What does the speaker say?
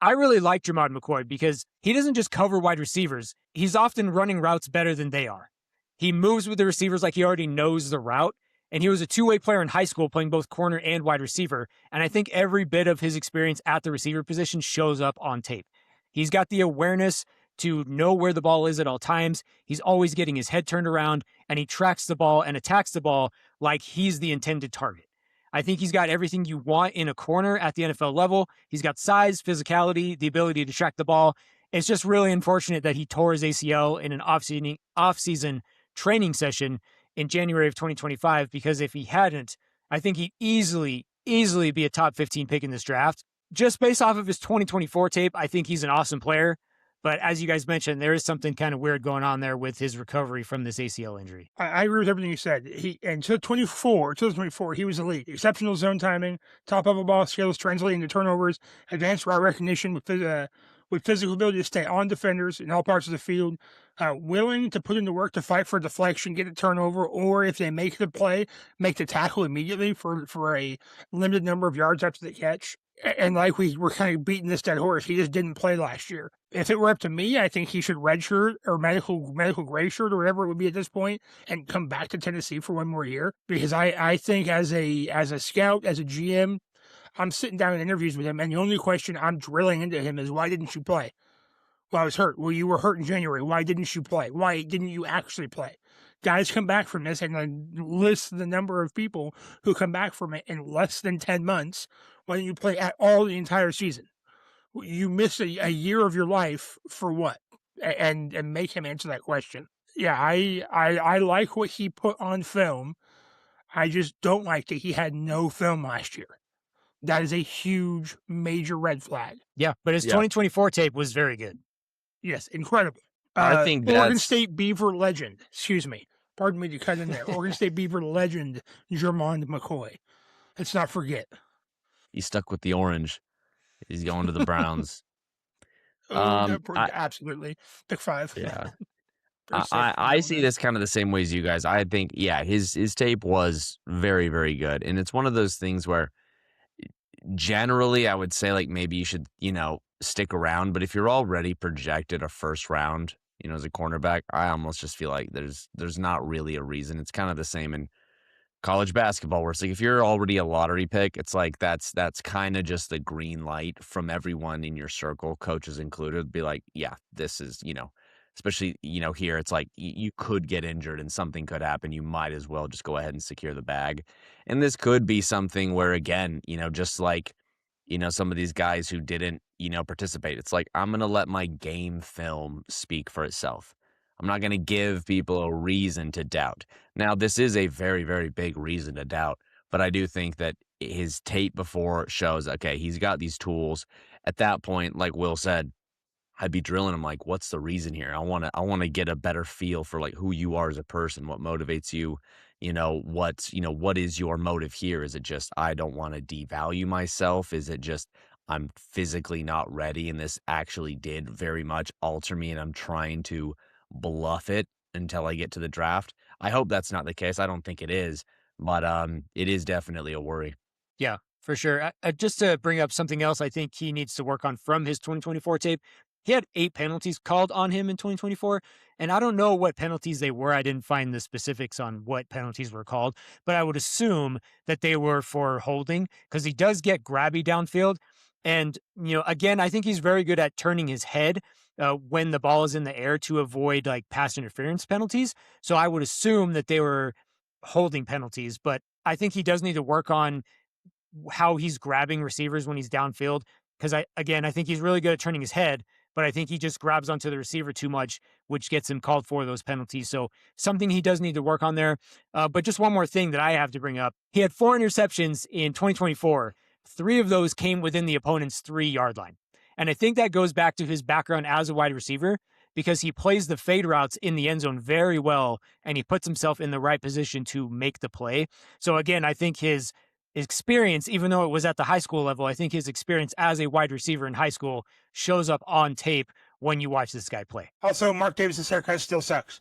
I really like Jermod McCoy because he doesn't just cover wide receivers. He's often running routes better than they are. He moves with the receivers like he already knows the route. And he was a two-way player in high school playing both corner and wide receiver. And I think every bit of his experience at the receiver position shows up on tape. He's got the awareness to know where the ball is at all times. He's always getting his head turned around, and he tracks the ball and attacks the ball like he's the intended target. I think he's got everything you want in a corner at the NFL level. He's got size, physicality, the ability to track the ball. It's just really unfortunate that he tore his ACL in an off-season training session in January of 2025, because if he hadn't, I think he'd easily be a top 15 pick in this draft. Just based off of his 2024 tape, I think he's an awesome player. But as you guys mentioned, there is something kind of weird going on there with his recovery from this ACL injury. I agree with everything you said. Until 2024, he was elite. Exceptional zone timing, top level ball skills translating to turnovers, advanced route recognition with physical ability to stay on defenders in all parts of the field, willing to put in the work to fight for deflection, get a turnover, or if they make the play, make the tackle immediately for a limited number of yards after the catch. And like we're kind of beating this dead horse, he just didn't play last year. If it were up to me, I think he should redshirt or medical gray shirt or whatever it would be at this point and come back to Tennessee for one more year. Because I think as a scout, as a GM, I'm sitting down in interviews with him, and the only question I'm drilling into him is, why didn't you play? Well, I was hurt. Well, you were hurt in January. Why didn't you play? Why didn't you actually play? Guys come back from this, and I list the number of people who come back from it in less than 10 months. Why didn't you play at all the entire season? You missed a year of your life for what? And make him answer that question. Yeah, I like what he put on film. I just don't like that he had no film last year. That is a huge, major red flag. Yeah, but his 2024 tape was very good. Yes, incredible. I think Oregon State Beaver legend. Excuse me. Pardon me to cut in there. Oregon State Beaver legend, Jermod McCoy. Let's not forget. He's stuck with the orange. He's going to the Browns. Absolutely. Pick 5. Yeah. I see this kind of the same way as you guys. I think, his tape was very, very good. And it's one of those things where generally I would say, like, maybe you should, stick around. But if you're already projected a first round, as a cornerback, I almost just feel like there's not really a reason. It's kind of the same in college basketball, where it's like if you're already a lottery pick, it's like that's kind of just the green light from everyone in your circle, coaches included, be like, yeah, this is, especially, here, it's like you could get injured and something could happen. You might as well just go ahead and secure the bag. And this could be something where, again, just like, some of these guys who didn't, participate, it's like, I'm going to let my game film speak for itself. I'm not going to give people a reason to doubt. Now, this is a very, very big reason to doubt, but I do think that his tape before shows, okay, he's got these tools. At that point, like Will said, I'd be drilling him like, what's the reason here? I want to get a better feel for like who you are as a person, what motivates you, what is your motive here? Is it just, I don't want to devalue myself? Is it just, I'm physically not ready and this actually did very much alter me and I'm trying to bluff it until I get to the draft? I hope that's not the case. I don't think it is, but it is definitely a worry. Yeah, for sure. Just to bring up something else I think he needs to work on from his 2024 tape, he had 8 penalties called on him in 2024, and I don't know what penalties they were. I didn't find the specifics on what penalties were called, but I would assume that they were for holding, because he does get grabby downfield. And, again, I think he's very good at turning his head when the ball is in the air to avoid like pass interference penalties. So I would assume that they were holding penalties, but I think he does need to work on how he's grabbing receivers when he's downfield. Because I think he's really good at turning his head, but I think he just grabs onto the receiver too much, which gets him called for those penalties. So something he does need to work on there. But just one more thing that I have to bring up. He had 4 interceptions in 2024. 3 of those came within the opponent's 3-yard line. And I think that goes back to his background as a wide receiver, because he plays the fade routes in the end zone very well, and he puts himself in the right position to make the play. So again, I think his experience, even though it was at the high school level, I think his experience as a wide receiver in high school shows up on tape when you watch this guy play. Also, Mark Davis's haircut still sucks.